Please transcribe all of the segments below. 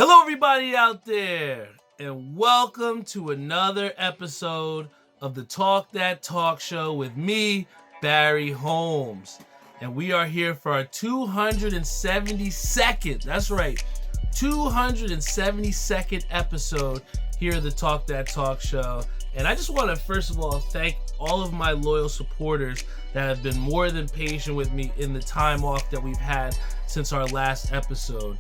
Hello, everybody out there, and welcome to another episode of the Talk That Talk Show with me, Barry Holmes. And we are here for our 272nd, that's right, 272nd episode here at the Talk That Talk Show. And I just want to, first of all, thank all of my loyal supporters that have been more than patient with me in the time off that we've had since our last episode.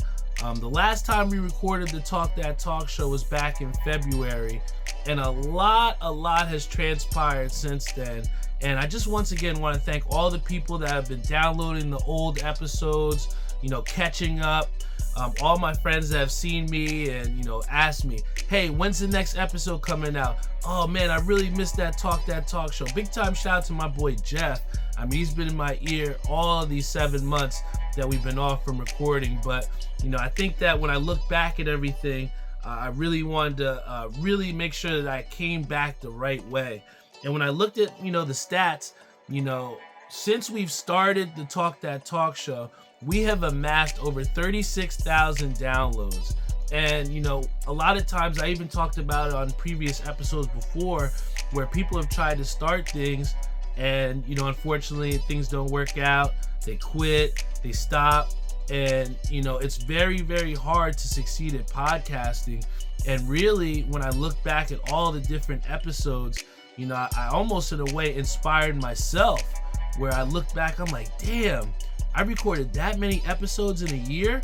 The last time we recorded the Talk That Talk Show was back in February, and a lot has transpired since then. And I just once again want to thank all the people that have been downloading the old episodes, catching up. All my friends that have seen me and, asked me, hey, when's the next episode coming out? Oh man, I really missed that Talk Show. Big time shout out to my boy Jeff. I mean, he's been in my ear all of these 7 months that we've been off from recording. But, I think that when I look back at everything, I really wanted to really make sure that I came back the right way. And when I looked at, the stats, since we've started the Talk That Talk Show, we have amassed over 36,000 downloads. And, a lot of times I even talked about it on previous episodes before where people have tried to start things and, unfortunately things don't work out. They quit, they stop. And, it's very, very hard to succeed at podcasting. And really, when I look back at all the different episodes, I almost in a way inspired myself where I look back, I'm like, damn, I recorded that many episodes in a year.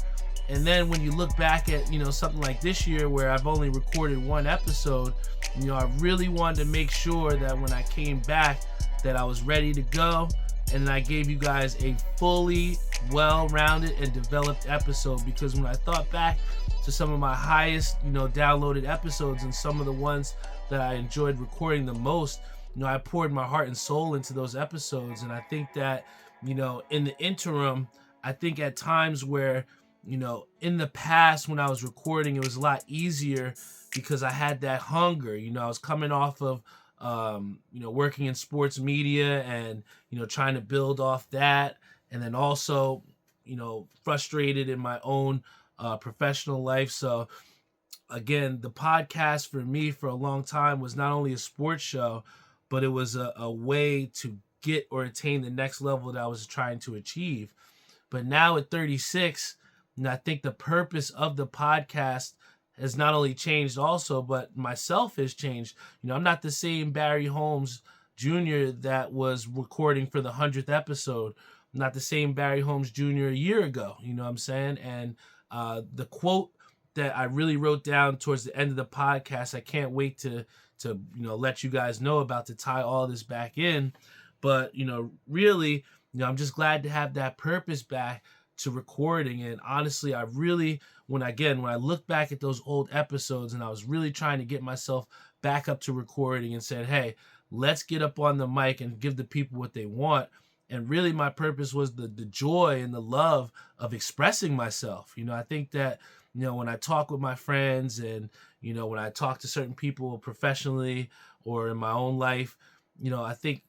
And then when you look back at, something like this year where I've only recorded 1 episode, I really wanted to make sure that when I came back that I was ready to go. And I gave you guys a fully well-rounded and developed episode, because when I thought back to some of my highest, downloaded episodes and some of the ones that I enjoyed recording the most, I poured my heart and soul into those episodes. And I think that, in the interim, I think at times where, in the past when I was recording, it was a lot easier because I had that hunger. I was coming off of working in sports media and, trying to build off that. And then also, frustrated in my own professional life. So again, the podcast for me for a long time was not only a sports show, but it was a way to get or attain the next level that I was trying to achieve. But now at 36, I think the purpose of the podcast has not only changed also, but myself has changed. I'm not the same Barry Holmes Jr. that was recording for the 100th episode. I'm not the same Barry Holmes Jr. a year ago, you know what I'm saying? And the quote that I really wrote down towards the end of the podcast, I can't wait to let you guys know about, to tie all this back in. But, really, I'm just glad to have that purpose back to recording. And honestly, I really, when I look back at those old episodes and I was really trying to get myself back up to recording and said, hey, let's get up on the mic and give the people what they want. And really my purpose was the joy and the love of expressing myself. I think that, when I talk with my friends and, when I talk to certain people professionally or in my own life, I think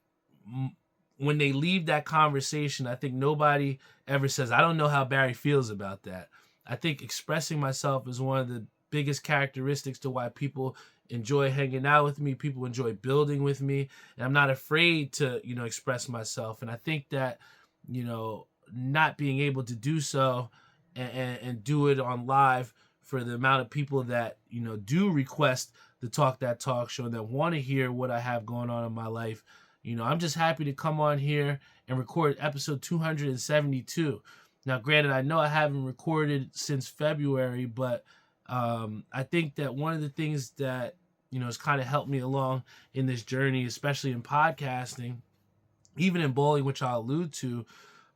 when they leave that conversation, I think nobody ever says, I don't know how Barry feels about that. I think expressing myself is one of the biggest characteristics to why people enjoy hanging out with me. People enjoy building with me. And I'm not afraid to, express myself. And I think that, not being able to do so and do it on live for the amount of people that, do request the Talk That Talk Show and that want to hear what I have going on in my life, I'm just happy to come on here and record episode 272. Now, granted, I know I haven't recorded since February, but I think that one of the things that, has kind of helped me along in this journey, especially in podcasting, even in bowling, which I'll allude to,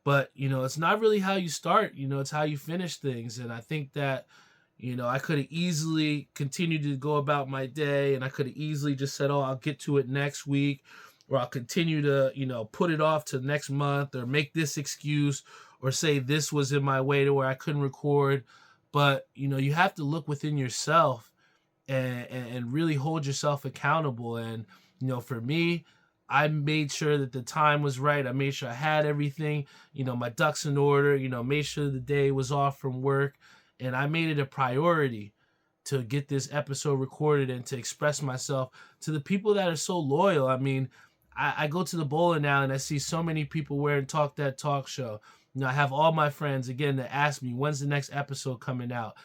but, it's not really how you start, it's how you finish things. And I think that, I could have easily continued to go about my day, and I could have easily just said, oh, I'll get to it next week, or I'll continue to, put it off to next month, or make this excuse, or say this was in my way to where I couldn't record. But, you have to look within yourself and really hold yourself accountable. And, for me, I made sure that the time was right. I made sure I had everything, my ducks in order, made sure the day was off from work. And I made it a priority to get this episode recorded and to express myself to the people that are so loyal. I mean, I go to the bowling now and I see so many people wearing Talk That Talk Show. I have all my friends, again, that ask me, when's the next episode coming out?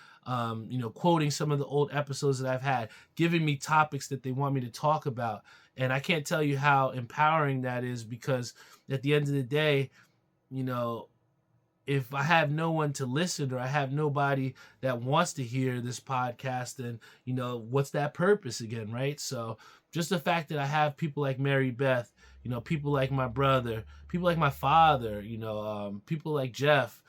Quoting some of the old episodes that I've had, giving me topics that they want me to talk about. And I can't tell you how empowering that is, because at the end of the day, if I have no one to listen, or I have nobody that wants to hear this podcast, then, what's that purpose again, right? So just the fact that I have people like Mary Beth, people like my brother, people like my father, people like Jeff,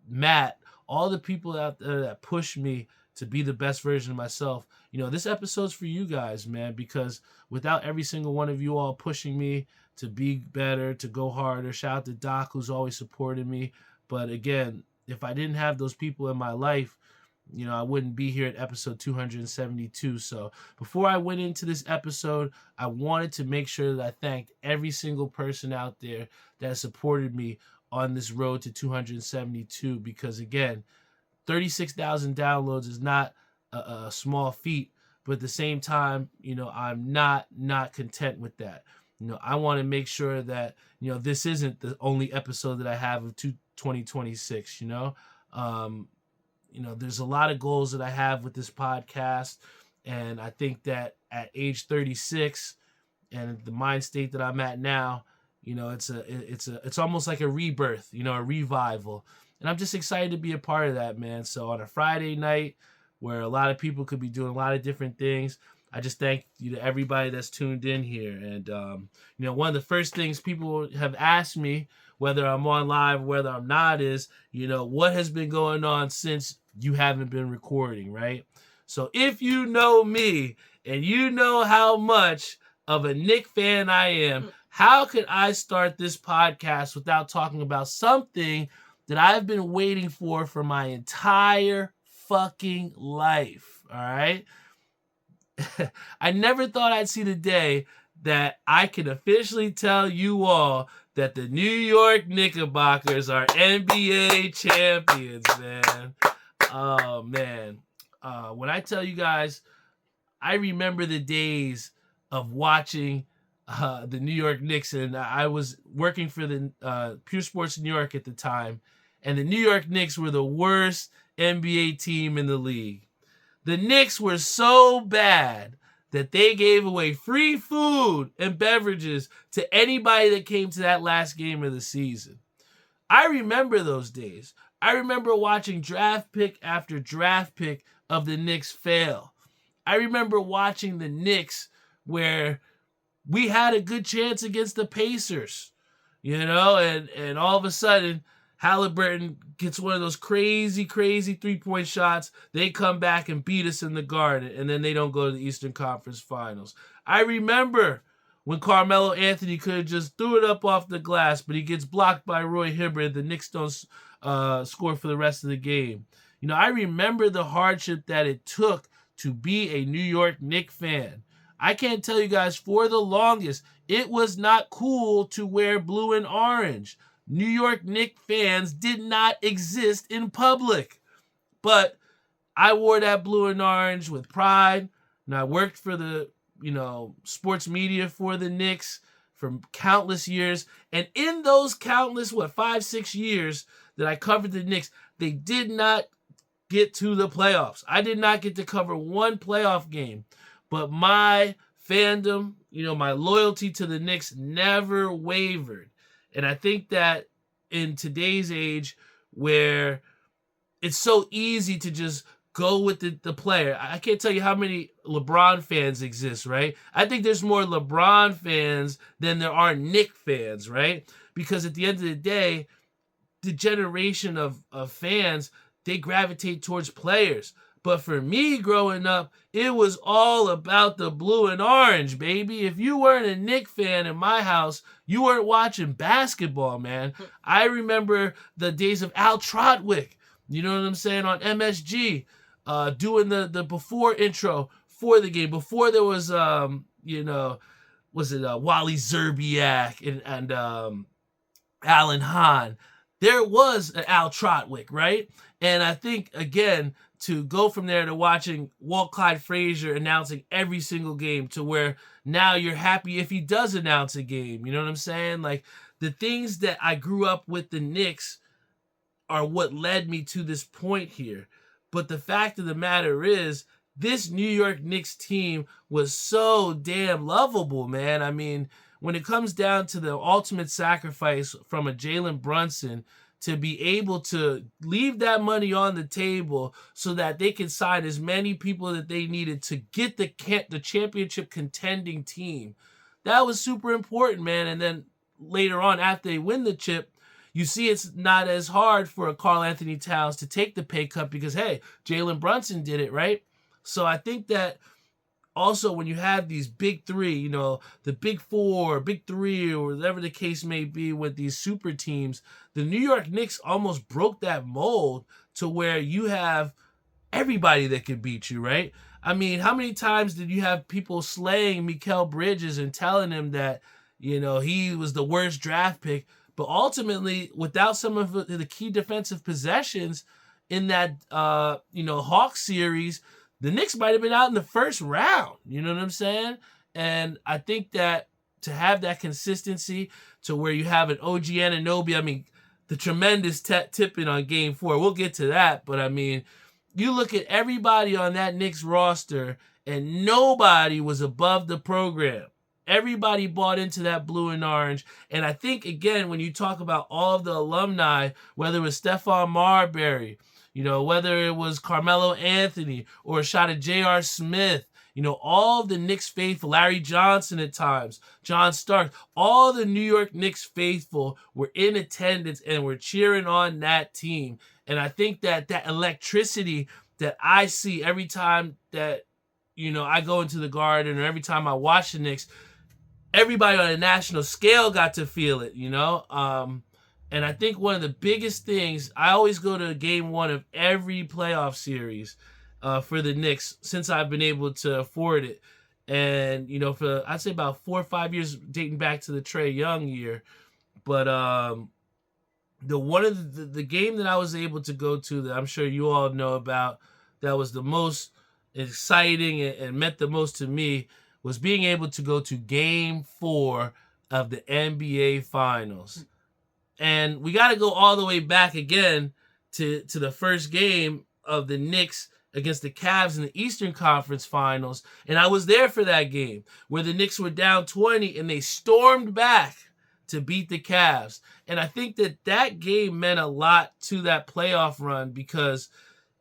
Matt, all the people out there that push me to be the best version of myself. This episode's for you guys, man, because without every single one of you all pushing me to be better, to go harder, shout out to Doc, who's always supported me. But again, if I didn't have those people in my life, I wouldn't be here at episode 272. So before I went into this episode, I wanted to make sure that I thanked every single person out there that supported me on this road to 272, because again, 36,000 downloads is not a small feat, but at the same time, I'm not content with that. I want to make sure that, this isn't the only episode that I have of 2026, there's a lot of goals that I have with this podcast. And I think that at age 36 and the mind state that I'm at now, it's almost like a rebirth, a revival. And I'm just excited to be a part of that, man. So on a Friday night where a lot of people could be doing a lot of different things, I just thank you to everybody that's tuned in here. And, one of the first things people have asked me, whether I'm on live, whether I'm not, is, what has been going on since you haven't been recording, right? So if you know me and you know how much of a Knicks fan I am, how could I start this podcast without talking about something that I've been waiting for my entire fucking life, all right? I never thought I'd see the day that I can officially tell you all that the New York Knickerbockers are NBA champions, man. Oh, man. When I tell you guys, I remember the days of watching the New York Knicks, and I was working for the Pure Sports New York at the time, and the New York Knicks were the worst NBA team in the league. The Knicks were so bad that they gave away free food and beverages to anybody that came to that last game of the season. I remember those days. I remember watching draft pick after draft pick of the Knicks fail. I remember watching the Knicks where we had a good chance against the Pacers, and all of a sudden, Halliburton gets one of those crazy three-point shots. They come back and beat us in the Garden, and then they don't go to the Eastern Conference Finals. I remember when Carmelo Anthony could have just threw it up off the glass, but he gets blocked by Roy Hibbert. The Knicks don't score for the rest of the game. I remember the hardship that it took to be a New York Knicks fan. I can't tell you guys, for the longest, it was not cool to wear blue and orange. New York Knicks fans did not exist in public. But I wore that blue and orange with pride, and I worked for the, sports media for the Knicks for countless years. And in those countless, 5-6 years that I covered the Knicks, they did not get to the playoffs. I did not get to cover one playoff game. But my fandom, my loyalty to the Knicks never wavered. And I think that in today's age where it's so easy to just go with the player. I can't tell you how many LeBron fans exist, right? I think there's more LeBron fans than there are Knicks fans, right? Because at the end of the day, the generation of fans, they gravitate towards players. But for me growing up, it was all about the blue and orange, baby. If you weren't a Knicks fan in my house, you weren't watching basketball, man. I remember the days of Al Trotwick, you know what I'm saying, on MSG, doing the before intro for the game, before there was, Wally Zerbiak and Alan Hahn. there was an Al Trotwick, right? And I think, again, to go from there to watching Walt Clyde Frazier announcing every single game to where now you're happy if he does announce a game. You know what I'm saying? Like, the things that I grew up with the Knicks are what led me to this point here. But the fact of the matter is, this New York Knicks team was so damn lovable, man. I mean, when it comes down to the ultimate sacrifice from a Jalen Brunson to be able to leave that money on the table so that they could sign as many people that they needed to get the championship contending team, that was super important, man. And then later on, after they win the chip, you see it's not as hard for a Karl Anthony Towns to take the pay cut because, hey, Jalen Brunson did it, right? So I think that also when you have these big three, you know, the big four, big three, or whatever the case may be with these super teams, the New York Knicks almost broke that mold to where you have everybody that could beat you, right? I mean, how many times did you have people slaying Mikal Bridges and telling him that, you know, he was the worst draft pick? But ultimately, without some of the key defensive possessions in that, Hawks series, the Knicks might have been out in the first round. You know what I'm saying? And I think that to have that consistency to where you have an OG Anunoby, I mean, the tremendous tipping on Game 4, we'll get to that. But, I mean, you look at everybody on that Knicks roster, and nobody was above the program. Everybody bought into that blue and orange. And I think, again, when you talk about all of the alumni, whether it was Stephon Marbury, you know, whether it was Carmelo Anthony or a shot at J.R. Smith, you know, all of the Knicks faithful, Larry Johnson at times, John Stark, all the New York Knicks faithful were in attendance and were cheering on that team. And I think that that electricity that I see every time that, you know, I go into the Garden or every time I watch the Knicks, everybody on a national scale got to feel it, you know? And I think one of the biggest things, I always go to Game 1 of every playoff series for the Knicks since I've been able to afford it. And, you know, for I'd say about 4 or 5 years dating back to the Trae Young year. But the game that I was able to go to that I'm sure you all know about that was the most exciting and meant the most to me was being able to go to Game 4 of the NBA Finals. And we got to go all the way back again to the first game of the Knicks against the Cavs in the Eastern Conference Finals. And I was there for that game where the Knicks were down 20 and they stormed back to beat the Cavs. And I think that game meant a lot to that playoff run because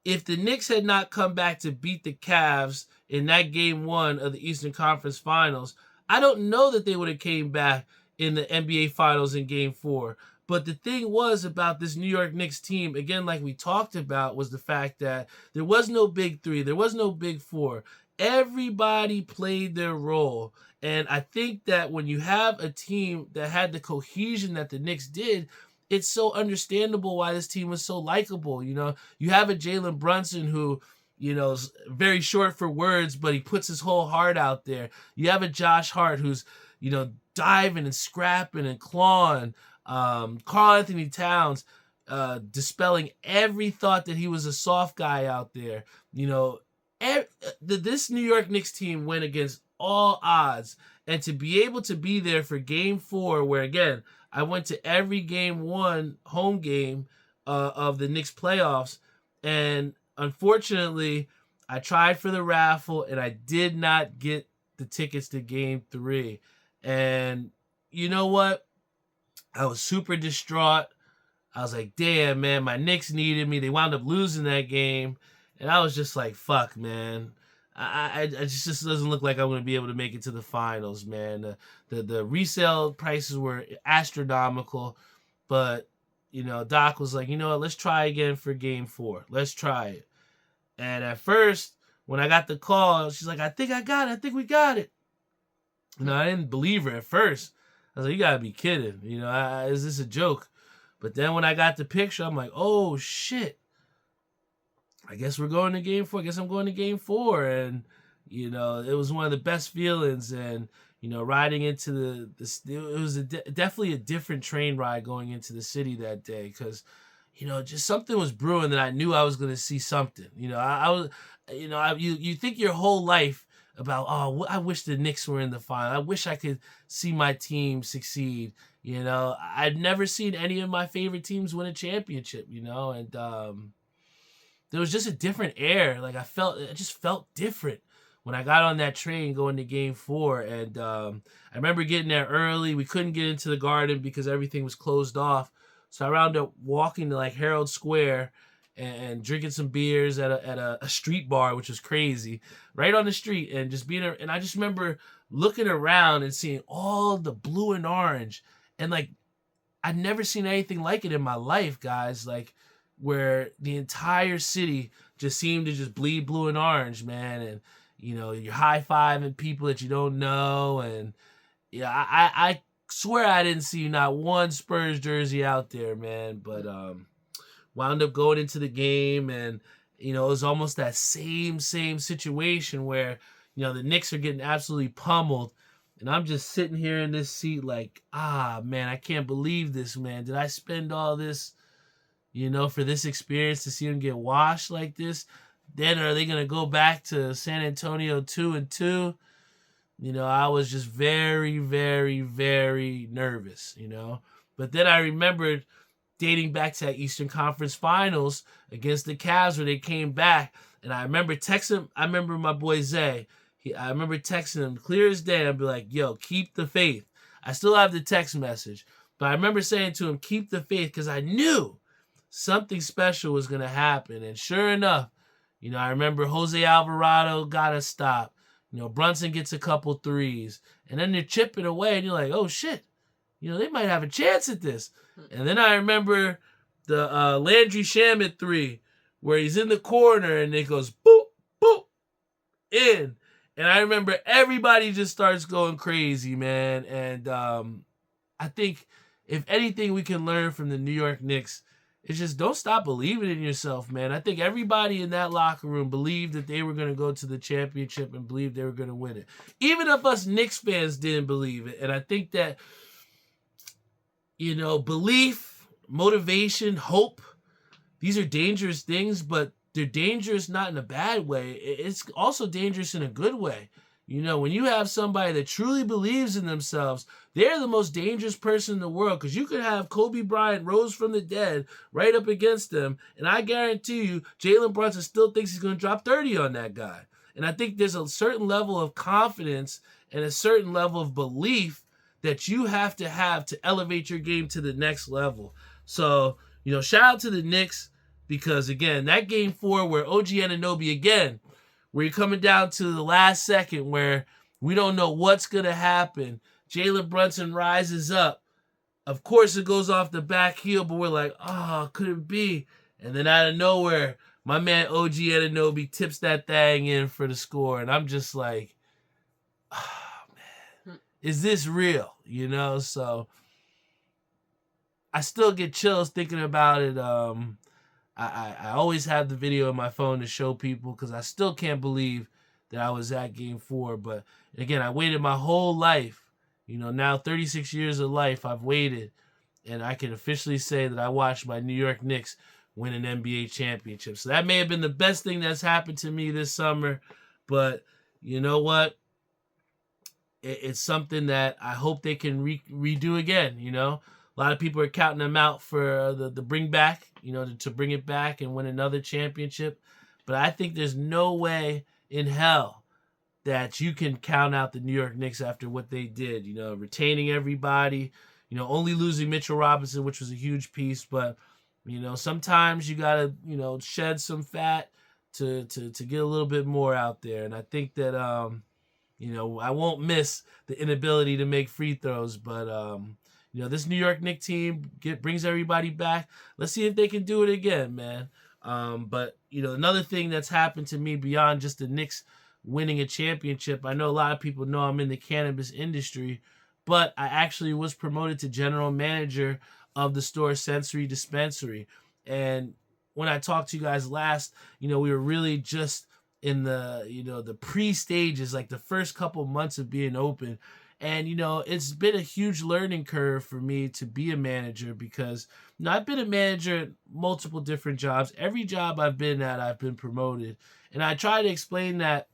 if the Knicks had not come back to beat the Cavs in that Game 1 of the Eastern Conference Finals, I don't know that they would have came back in the NBA Finals in Game 4. But the thing was about this New York Knicks team, again, like we talked about, was the fact that there was no big three. There was no big four. Everybody played their role. And I think that when you have a team that had the cohesion that the Knicks did, it's so understandable why this team was so likable. You know, you have a Jalen Brunson who, you know, is very short for words, but he puts his whole heart out there. You have a Josh Hart who's, you know, diving and scrapping and clawing. Karl Anthony Towns dispelling every thought that he was a soft guy out there. You know, this New York Knicks team went against all odds. And to be able to be there for Game 4, where, again, I went to every Game 1 home game of the Knicks playoffs. And unfortunately, I tried for the raffle, and I did not get the tickets to Game 3. And you know what? I was super distraught. I was like, damn, man, my Knicks needed me. They wound up losing that game. And I was just like, fuck, man. I just doesn't look like I'm going to be able to make it to the finals, man. The resale prices were astronomical. But, you know, Doc was like, you know what, let's try again for Game 4. Let's try it. And at first, when I got the call, she's like, I think I got it. I think we got it. You know, I didn't believe her at first. I was like, you got to be kidding. You know, is this a joke? But then when I got the picture, I'm like, oh, shit. I guess we're going to Game 4. I guess I'm going to Game 4. And, you know, it was one of the best feelings. And, riding into it was definitely a different train ride going into the city that day, because just something was brewing that I knew I was going to see something. I was, you think your whole life about, oh, I wish the Knicks were in the final. I wish I could see my team succeed. I'd never seen any of my favorite teams win a championship, and there was just a different air. Like I just felt different when I got on that train going to Game 4. And I remember getting there early. We couldn't get into the Garden because everything was closed off. So I wound up walking to like Herald Square and drinking some beers at a street bar, which was crazy, right on the street, and just being there. And I just remember looking around and seeing all the blue and orange, and like I'd never seen anything like it in my life, guys. Like where the entire city just seemed to just bleed blue and orange, man. And you're high-fiving people that you don't know, and I swear I didn't see not one Spurs jersey out there, man. But wound up going into the game, and it was almost that same situation where the Knicks are getting absolutely pummeled, and I'm just sitting here in this seat like, man, I can't believe this, man. Did I spend all this for this experience to see them get washed like this? Then are they going to go back to San Antonio 2-2? I was just very, very, very nervous, But then I remembered dating back to that Eastern Conference Finals against the Cavs where they came back. And I remember my boy Zay. I remember texting him clear as day. I'd be like, yo, keep the faith. I still have the text message. But I remember saying to him, keep the faith, because I knew something special was going to happen. And sure enough, I remember Jose Alvarado got a stop. Brunson gets a couple threes. And then they're chipping away, and you're like, oh, shit. They might have a chance at this. And then I remember the Landry Shamet 3, where he's in the corner, and it goes boop, boop, in. And I remember everybody just starts going crazy, man. And I think if anything we can learn from the New York Knicks, it's just don't stop believing in yourself, man. I think everybody in that locker room believed that they were going to go to the championship and believed they were going to win it. Even if us Knicks fans didn't believe it. And I think that, belief, motivation, hope, these are dangerous things, but they're dangerous not in a bad way. It's also dangerous in a good way. When you have somebody that truly believes in themselves, they're the most dangerous person in the world, because you could have Kobe Bryant rose from the dead right up against them, and I guarantee you Jalen Brunson still thinks he's going to drop 30 on that guy. And I think there's a certain level of confidence and a certain level of belief that you have to elevate your game to the next level. So, shout out to the Knicks, because, again, that Game 4 where OG Anunoby, again, where you're coming down to the last second where we don't know what's going to happen. Jalen Brunson rises up. Of course, it goes off the back heel, but we're like, could it be? And then out of nowhere, my man OG Anunoby tips that thing in for the score. And I'm just like, man, is this real? So I still get chills thinking about it. I always have the video on my phone to show people, because I still can't believe that I was at Game 4. But again, I waited my whole life. Now 36 years of life, I've waited. And I can officially say that I watched my New York Knicks win an NBA championship. So that may have been the best thing that's happened to me this summer. But you know what? It's something that I hope they can redo again, A lot of people are counting them out for the bring back, to bring it back and win another championship. But I think there's no way in hell that you can count out the New York Knicks after what they did, retaining everybody, only losing Mitchell Robinson, which was a huge piece. But, sometimes you got to, shed some fat to get a little bit more out there. And I think that, I won't miss the inability to make free throws, but, this New York Knicks team brings everybody back. Let's see if they can do it again, man. But, another thing that's happened to me beyond just the Knicks winning a championship, I know a lot of people know I'm in the cannabis industry, but I actually was promoted to general manager of the store Sensory Dispensary. And when I talked to you guys last, we were really just in the, the pre-stages, like the first couple months of being open. And, it's been a huge learning curve for me to be a manager because, I've been a manager at multiple different jobs. Every job I've been at, I've been promoted. And I try to explain that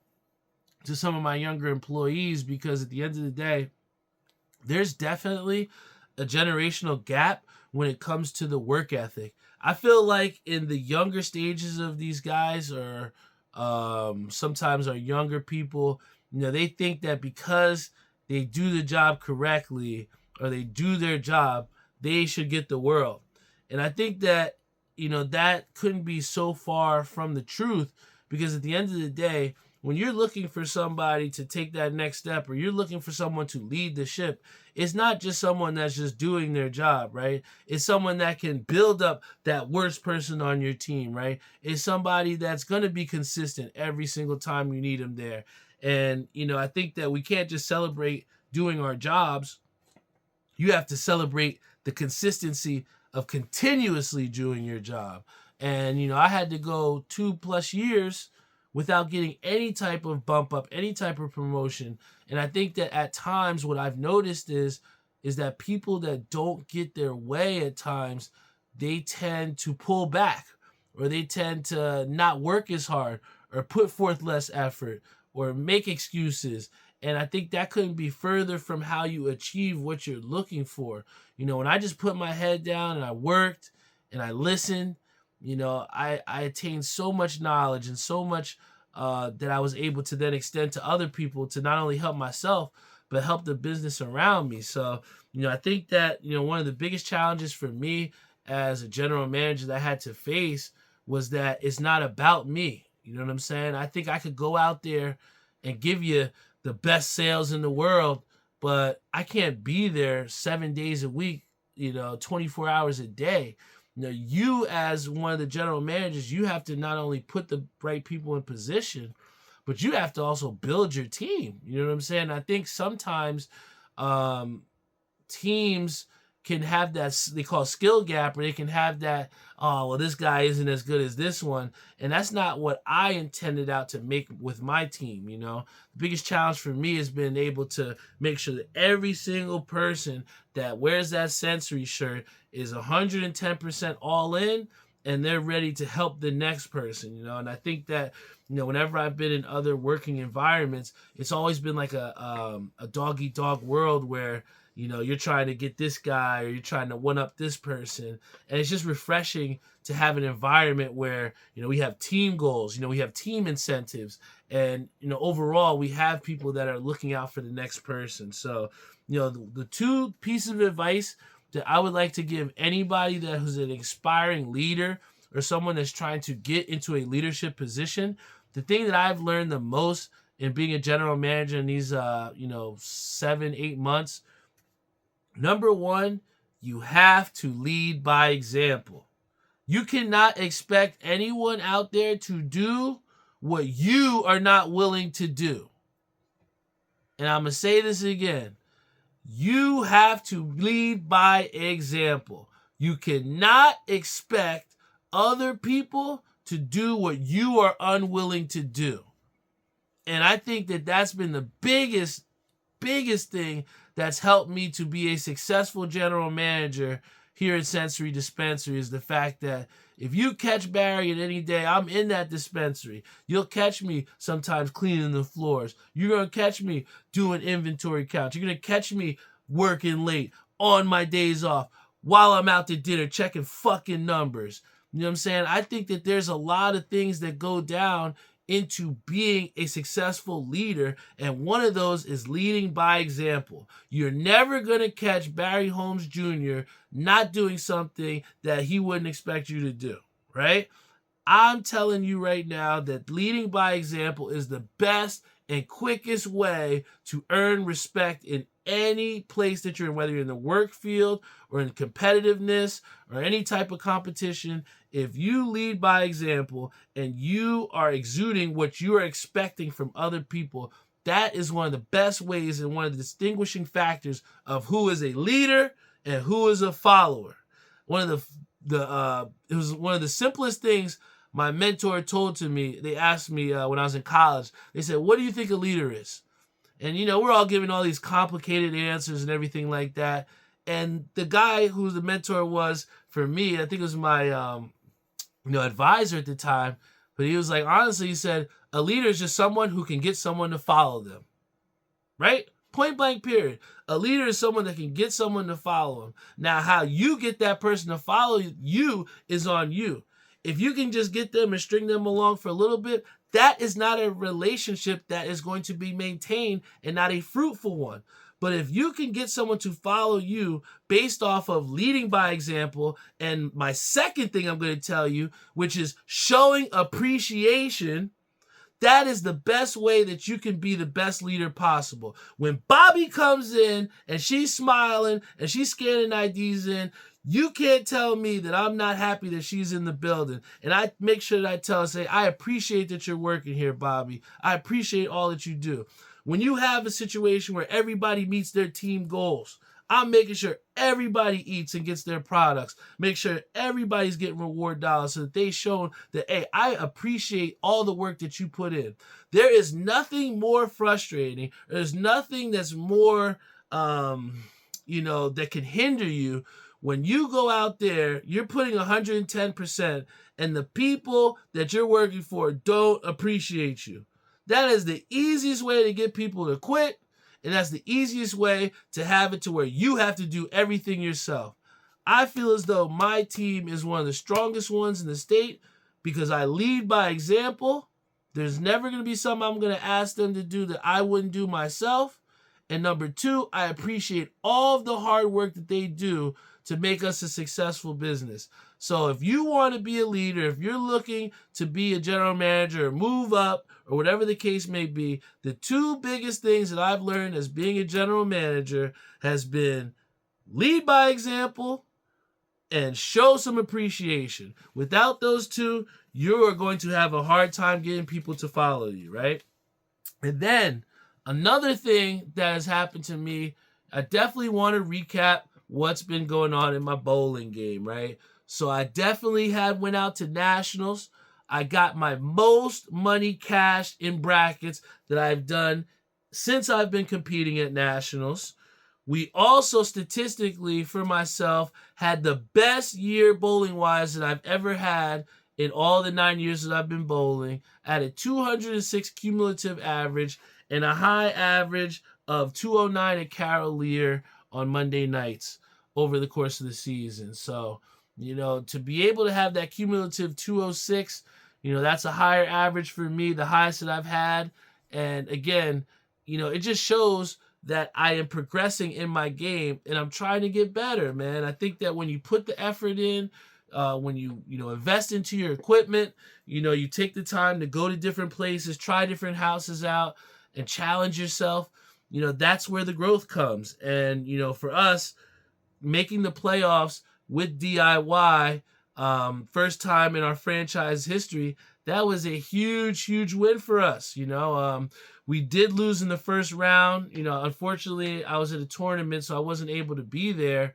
to some of my younger employees because at the end of the day, there's definitely a generational gap when it comes to the work ethic. I feel like in the younger stages of these guys, or sometimes our younger people, they think that because they do the job correctly or they do their job, they should get the world. And I think that, that couldn't be so far from the truth because at the end of the day, when you're looking for somebody to take that next step or you're looking for someone to lead the ship, it's not just someone that's just doing their job, right? It's someone that can build up that worst person on your team, right? It's somebody that's going to be consistent every single time you need them there. And, I think that we can't just celebrate doing our jobs. You have to celebrate the consistency of continuously doing your job. And, I had to go 2+ years without getting any type of bump up, any type of promotion. And I think that at times what I've noticed is that people that don't get their way at times, they tend to pull back or they tend to not work as hard or put forth less effort or make excuses. And I think that couldn't be further from how you achieve what you're looking for. When I just put my head down and I worked and I listened, I attained so much knowledge and so much that I was able to then extend to other people to not only help myself, but help the business around me. So, I think that, one of the biggest challenges for me as a general manager that I had to face was that it's not about me. You know what I'm saying? I think I could go out there and give you the best sales in the world, but I can't be there 7 days a week, 24 hours a day. You as one of the general managers, you have to not only put the right people in position, but you have to also build your team. You know what I'm saying? I think sometimes teams can have that they call skill gap, or they can have that, oh, well, this guy isn't as good as this one. And that's not what I intended out to make with my team. The biggest challenge for me has been able to make sure that every single person that wears that sensory shirt is 110% all in and they're ready to help the next person. And I think that, whenever I've been in other working environments, it's always been like a dog-eat-dog world where, you're trying to get this guy or you're trying to one-up this person. And it's just refreshing to have an environment where, we have team goals, we have team incentives. And, overall, we have people that are looking out for the next person. So, the two pieces of advice that I would like to give anybody that who's an aspiring leader or someone that's trying to get into a leadership position, the thing that I've learned the most in being a general manager in these, 7-8 months, number one, you have to lead by example. You cannot expect anyone out there to do what you are not willing to do. And I'm going to say this again. You have to lead by example. You cannot expect other people to do what you are unwilling to do. And I think that that's been the biggest thing that's helped me to be a successful general manager here at Sensory Dispensary is the fact that if you catch Barry at any day, I'm in that dispensary. You'll catch me sometimes cleaning the floors. You're going to catch me doing inventory counts. You're going to catch me working late on my days off while I'm out to dinner checking fucking numbers. You know what I'm saying? I think that there's a lot of things that go down into being a successful leader, and one of those is leading by example. You're never going to catch Barry Holmes Jr. not doing something that he wouldn't expect you to do, right? I'm telling you right now that leading by example is the best and quickest way to earn respect in any place that you're in, whether you're in the work field or in competitiveness or any type of competition. If you lead by example and you are exuding what you are expecting from other people, that is one of the best ways and one of the distinguishing factors of who is a leader and who is a follower. It was one of the simplest things my mentor told to me. They asked me when I was in college, they said, what do you think a leader is? And, we're all giving all these complicated answers and everything like that. And the guy who the mentor was for me, I think it was my, advisor at the time, but he was like, honestly, he said, a leader is just someone who can get someone to follow them, right? Point blank period. A leader is someone that can get someone to follow him. Now, how you get that person to follow you is on you. If you can just get them and string them along for a little bit, that is not a relationship that is going to be maintained and not a fruitful one. But if you can get someone to follow you based off of leading by example, and my second thing I'm going to tell you, which is showing appreciation, that is the best way that you can be the best leader possible. When Bobby comes in and she's smiling and she's scanning IDs in, you can't tell me that I'm not happy that she's in the building. And I make sure that I tell her, say, I appreciate that you're working here, Bobby. I appreciate all that you do. When you have a situation where everybody meets their team goals, I'm making sure everybody eats and gets their products. Make sure everybody's getting reward dollars so that they show that, hey, I appreciate all the work that you put in. There is nothing more frustrating. There's nothing that's more, that can hinder you when you go out there, you're putting 110%, and the people that you're working for don't appreciate you. That is the easiest way to get people to quit. And that's the easiest way to have it to where you have to do everything yourself. I feel as though my team is one of the strongest ones in the state because I lead by example. There's never going to be something I'm going to ask them to do that I wouldn't do myself. And number two, I appreciate all of the hard work that they do to make us a successful business. So if you want to be a leader, if you're looking to be a general manager or move up or whatever the case may be, the two biggest things that I've learned as being a general manager has been lead by example and show some appreciation. Without those two, you are going to have a hard time getting people to follow you, right? And then another thing that has happened to me, I definitely want to recap what's been going on in my bowling game, right? So I definitely went out to nationals. I got my most money cashed in brackets that I've done since I've been competing at nationals. We also statistically for myself had the best year bowling wise that I've ever had in all the 9 years that I've been bowling, at a 206 cumulative average and a high average of 209 at Carol Lear on Monday nights over the course of the season. So, to be able to have that cumulative 206, that's a higher average for me, the highest that I've had. And again, it just shows that I am progressing in my game and I'm trying to get better, man. I think that when you put the effort in, when you invest into your equipment, you take the time to go to different places, try different houses out and challenge yourself, that's where the growth comes. And, for us, making the playoffs with DIY, first time in our franchise history, that was a huge, huge win for us. We did lose in the first round. Unfortunately, I was at a tournament, so I wasn't able to be there.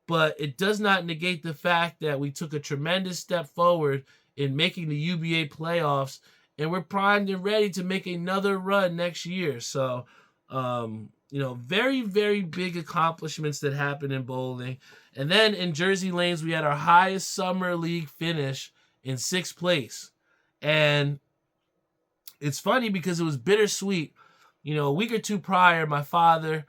But it does not negate the fact that we took a tremendous step forward in making the UBA playoffs, and we're primed and ready to make another run next year. So, very, very big accomplishments that happened in bowling. And then in Jersey Lanes, we had our highest summer league finish in 6th place. And it's funny because it was bittersweet. A week or two prior, my father,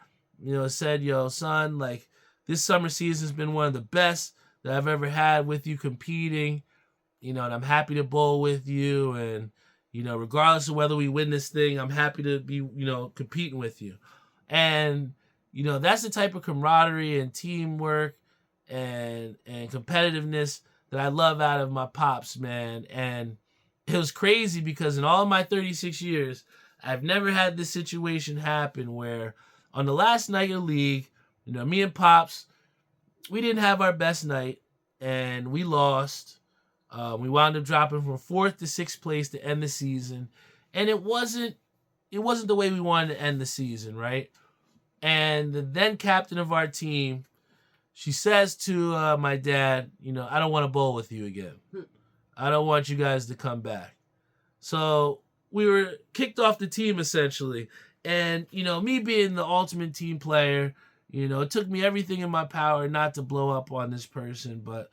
said, son, like, this summer season has been one of the best that I've ever had with you competing, and I'm happy to bowl with you. And, regardless of whether we win this thing, I'm happy to be, competing with you. And, that's the type of camaraderie and teamwork and competitiveness that I love out of my pops, man. And it was crazy because in all of my 36 years, I've never had this situation happen where on the last night of the league, me and Pops, we didn't have our best night and we lost. We wound up dropping from 4th to 6th place to end the season. And it wasn't the way we wanted to end the season, right? And the then captain of our team, she says to my dad, I don't want to bowl with you again. I don't want you guys to come back. So we were kicked off the team essentially. And, me being the ultimate team player, it took me everything in my power not to blow up on this person. But,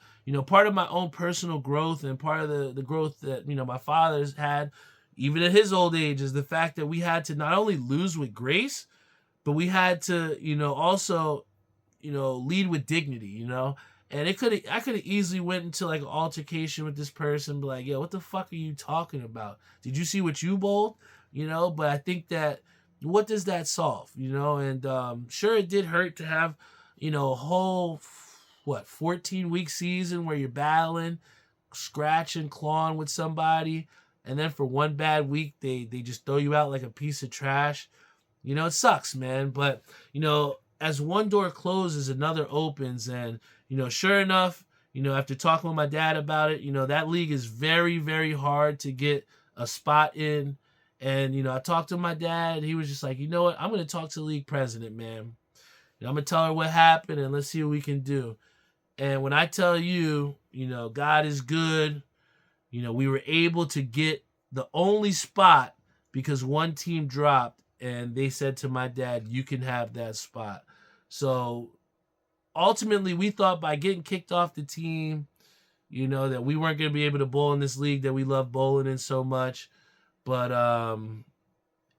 part of my own personal growth and part of the growth that, my father's had, even at his old age, is the fact that we had to not only lose with grace, but we had to, also, lead with dignity. And I could have easily went into like an altercation with this person, be like, yo, what the fuck are you talking about? Did you see what you bowled? But I think that, what does that solve? And sure, it did hurt to have, a whole 14-week season where you're battling, scratching, clawing with somebody, and then for one bad week they just throw you out like a piece of trash. It sucks, man. But as one door closes, another opens, and sure enough, after talking with my dad about it, that league is very, very hard to get a spot in. And I talked to my dad. He was just like, you know what? I'm gonna talk to the league president, man. I'm gonna tell her what happened, and let's see what we can do. And when I tell you, God is good. We were able to get the only spot because one team dropped, and they said to my dad, you can have that spot. So ultimately, we thought by getting kicked off the team, that we weren't going to be able to bowl in this league that we love bowling in so much. But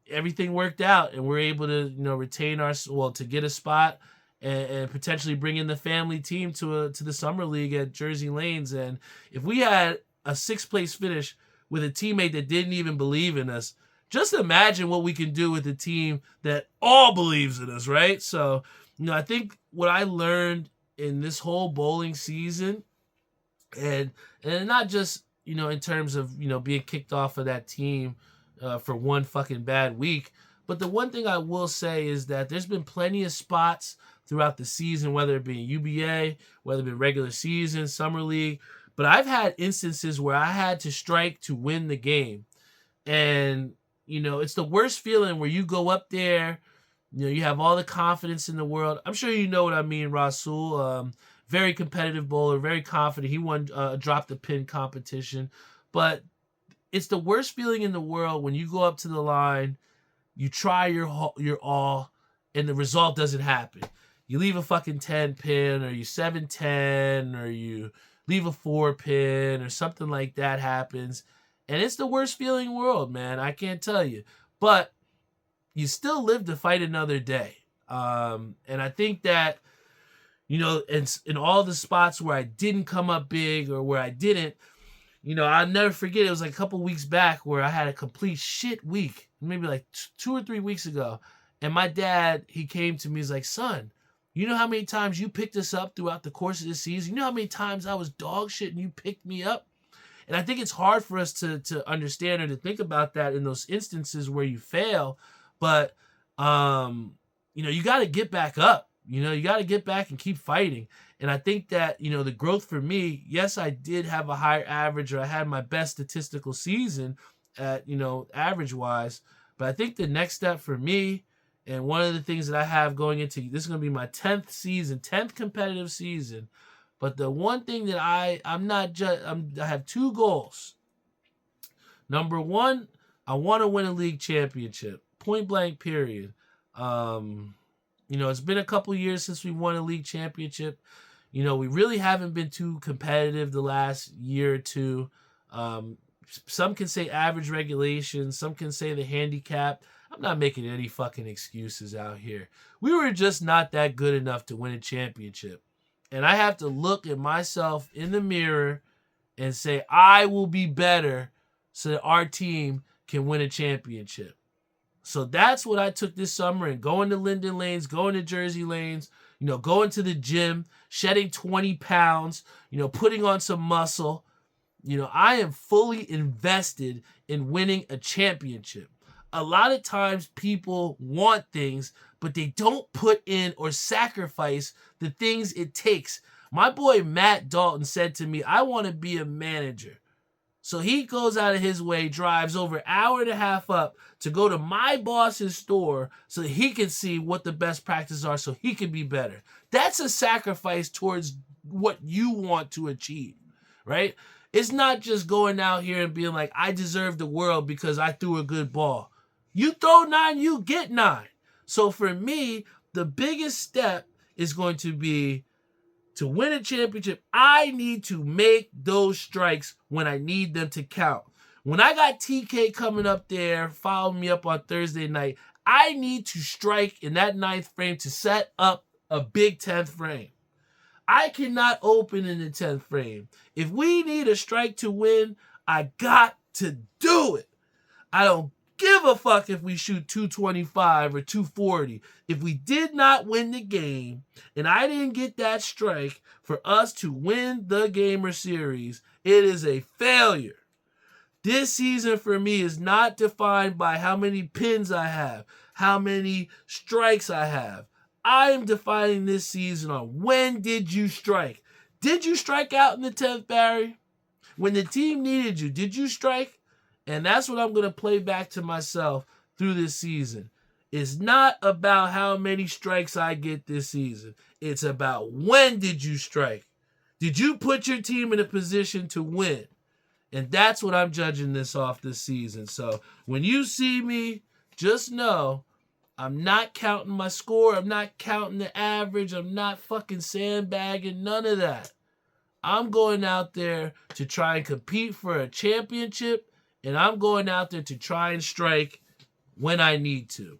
everything worked out, and we're able to, retain to get a spot and potentially bring in the family team to the summer league at Jersey Lanes. And if we had a 6th place finish with a teammate that didn't even believe in us, just imagine what we can do with a team that all believes in us, right? So, I think what I learned in this whole bowling season, and not just, in terms of, being kicked off of that team for one fucking bad week, but the one thing I will say is that there's been plenty of spots throughout the season, whether it be in UBA, whether it be regular season, summer league, but I've had instances where I had to strike to win the game. And it's the worst feeling where you go up there, you have all the confidence in the world. I'm sure you know what I mean, Rasul. Very competitive bowler, very confident. He won drop the pin competition. But it's the worst feeling in the world when you go up to the line, you try your all, and the result doesn't happen. You leave a fucking 10 pin, or you 7-10, or you leave a 4 pin, or something like that happens. And it's the worst feeling in the world, man. I can't tell you. But you still live to fight another day. And I think that, in all the spots where I didn't come up big or where I didn't, I'll never forget. It was like a couple weeks back where I had a complete shit week, maybe like 2 or 3 weeks ago. And my dad, he came to me, he's like, son, you know how many times you picked us up throughout the course of this season? You know how many times I was dog shit and you picked me up? And I think it's hard for us to understand or to think about that in those instances where you fail. But, you got to get back up. You got to get back and keep fighting. And I think that, the growth for me, yes, I did have a higher average, or I had my best statistical season at, average-wise. But I think the next step for me, and one of the things that I have going into, this is going to be my 10th competitive season. But the one thing that I have 2 goals. Number 1, I want to win a league championship. Point blank, period. It's been a couple years since we won a league championship. We really haven't been too competitive the last year or two. Some can say average regulation. Some can say the handicap. I'm not making any fucking excuses out here. We were just not that good enough to win a championship. And I have to look at myself in the mirror and say, I will be better so that our team can win a championship. So that's what I took this summer, and going to Linden Lanes, going to Jersey Lanes, going to the gym, shedding 20 pounds, putting on some muscle. I am fully invested in winning a championship. A lot of times people want things, but they don't put in or sacrifice the things it takes. My boy Matt Dalton said to me, I want to be a manager. So he goes out of his way, drives over an hour and a half up to go to my boss's store so that he can see what the best practices are so he can be better. That's a sacrifice towards what you want to achieve, right? It's not just going out here and being like, I deserve the world because I threw a good ball. You throw 9, you get 9. So for me, the biggest step is going to be to win a championship. I need to make those strikes when I need them to count. When I got TK coming up there, following me up on Thursday night, I need to strike in that 9th frame to set up a big 10th frame. I cannot open in the 10th frame. If we need a strike to win, I got to do it. I don't give a fuck if we shoot 225 or 240. If we did not win the game and I didn't get that strike for us to win the game or series, it is a failure. This season for me is not defined by how many pins I have, how many strikes I have. I am defining this season on when did you strike? Did you strike out in the 10th, Barry? When the team needed you, did you strike? And that's what I'm going to play back to myself through this season. It's not about how many strikes I get this season. It's about when did you strike? Did you put your team in a position to win? And that's what I'm judging this off this season. So when you see me, just know I'm not counting my score. I'm not counting the average. I'm not fucking sandbagging. None of that. I'm going out there to try and compete for a championship. And I'm going out there to try and strike when I need to.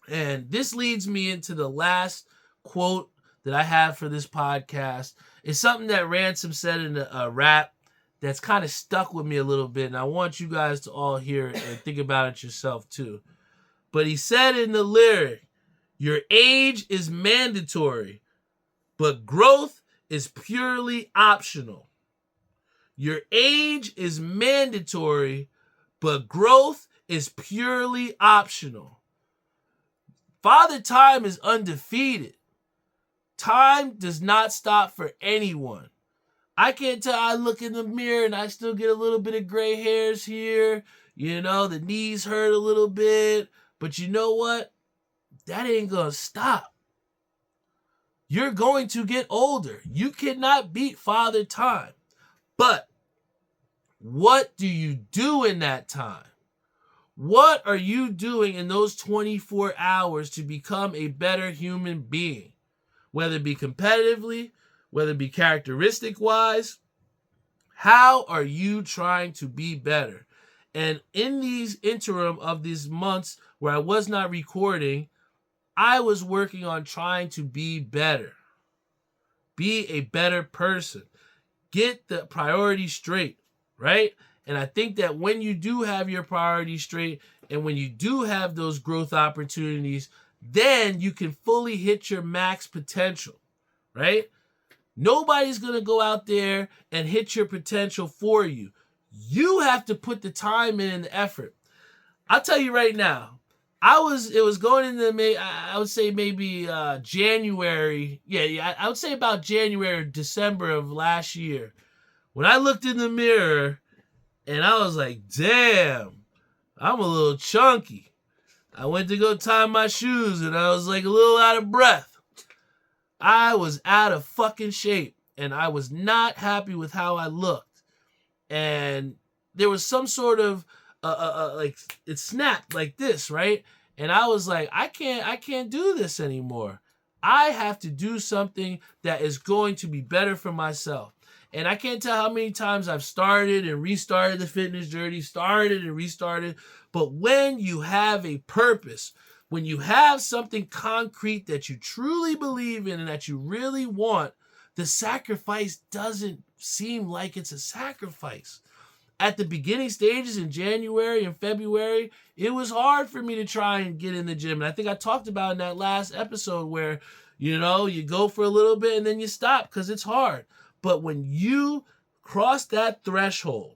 And this leads me into the last quote that I have for this podcast. It's something that Ransom said in a rap that's kind of stuck with me a little bit. And I want you guys to all hear it and think about it yourself too. But he said in the lyric, your age is mandatory, but growth is purely optional. Your age is mandatory, but growth is purely optional. Father Time is undefeated. Time does not stop for anyone. I can't tell. I look in the mirror and I still get a little bit of gray hairs here. You know, the knees hurt a little bit. But you know what? That ain't going to stop. You're going to get older. You cannot beat Father Time. But what do you do in that time? What are you doing in those 24 hours to become a better human being? Whether it be competitively, whether it be characteristic-wise, how are you trying to be better? And in these interim of these months where I was not recording, I was working on trying to be better. Be a better person. Get the priorities straight, right? And I think that when you do have your priorities straight and when you do have those growth opportunities, then you can fully hit your max potential, right? Nobody's going to go out there and hit your potential for you. You have to put the time in and the effort. I'll tell you right now, it was going into, I would say maybe January. Yeah, I would say about January, December of last year. When I looked in the mirror and I was like, damn, I'm a little chunky. I went to go tie my shoes and I was like a little out of breath. I was out of fucking shape and I was not happy with how I looked. And there was some sort of like it snapped like this, right? And I was like, I can't do this anymore. I have to do something that is going to be better for myself. And I can't tell how many times I've started and restarted the fitness journey, started and restarted. But when you have a purpose, when you have something concrete that you truly believe in and that you really want, the sacrifice doesn't seem like it's a sacrifice. At the beginning stages in January and February, it was hard for me to try and get in the gym. And I think I talked about in that last episode where, you know, you go for a little bit and then you stop because it's hard. But when you cross that threshold,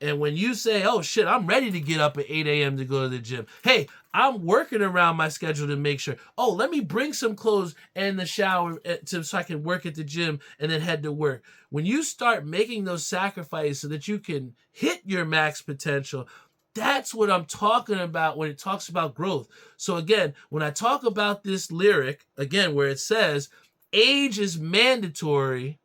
and when you say, oh shit, I'm ready to get up at 8 a.m. to go to the gym. Hey, I'm working around my schedule to make sure, oh, let me bring some clothes and the shower so I can work at the gym and then head to work. When you start making those sacrifices so that you can hit your max potential, that's what I'm talking about when it talks about growth. So again, when I talk about this lyric, again, where it says, age is mandatory,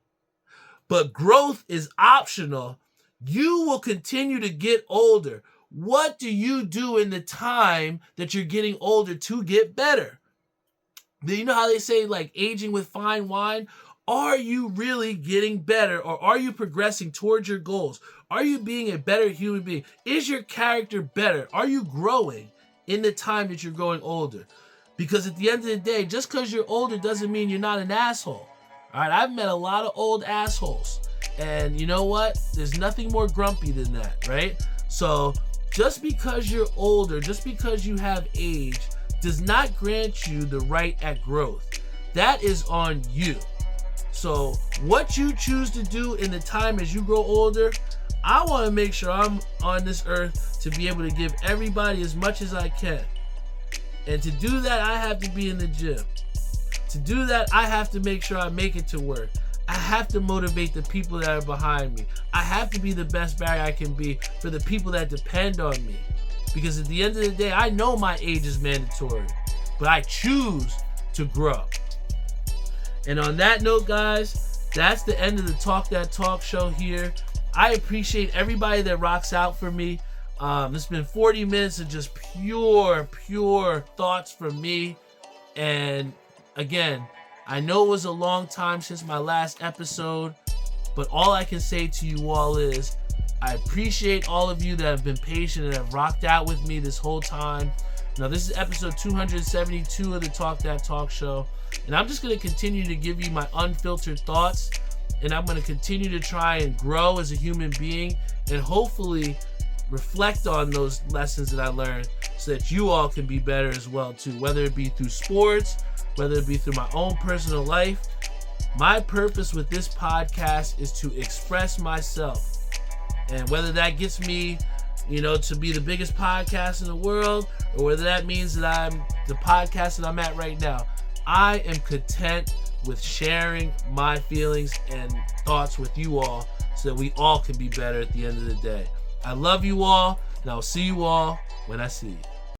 but growth is optional, you will continue to get older. What do you do in the time that you're getting older to get better? You know how they say, like, aging with fine wine? Are you really getting better, or are you progressing towards your goals? Are you being a better human being? Is your character better? Are you growing in the time that you're growing older? Because at the end of the day, just because you're older doesn't mean you're not an asshole. All right, I've met a lot of old assholes. And you know what? There's nothing more grumpy than that, right? So just because you're older, just because you have age, does not grant you the right at growth. That is on you. So what you choose to do in the time as you grow older, I want to make sure I'm on this earth to be able to give everybody as much as I can. And to do that, I have to be in the gym. To do that, I have to make sure I make it to work. I have to motivate the people that are behind me. I have to be the best Barry I can be for the people that depend on me. Because at the end of the day, I know my age is mandatory, but I choose to grow. And on that note, guys, that's the end of the Talk That Talk show here. I appreciate everybody that rocks out for me. It's been 40 minutes of just pure thoughts from me. And again, I know it was a long time since my last episode, but all I can say to you all is I appreciate all of you that have been patient and have rocked out with me this whole time. Now, this is episode 272 of the Talk That Talk show, and I'm just going to continue to give you my unfiltered thoughts, and I'm going to continue to try and grow as a human being and hopefully reflect on those lessons that I learned so that you all can be better as well too, whether it be through sports, whether it be through my own personal life. My purpose with this podcast is to express myself. And whether that gets me, to be the biggest podcast in the world, or whether that means that I'm the podcast that I'm at right now, I am content with sharing my feelings and thoughts with you all so that we all can be better at the end of the day. I love you all, and I'll see you all when I see you.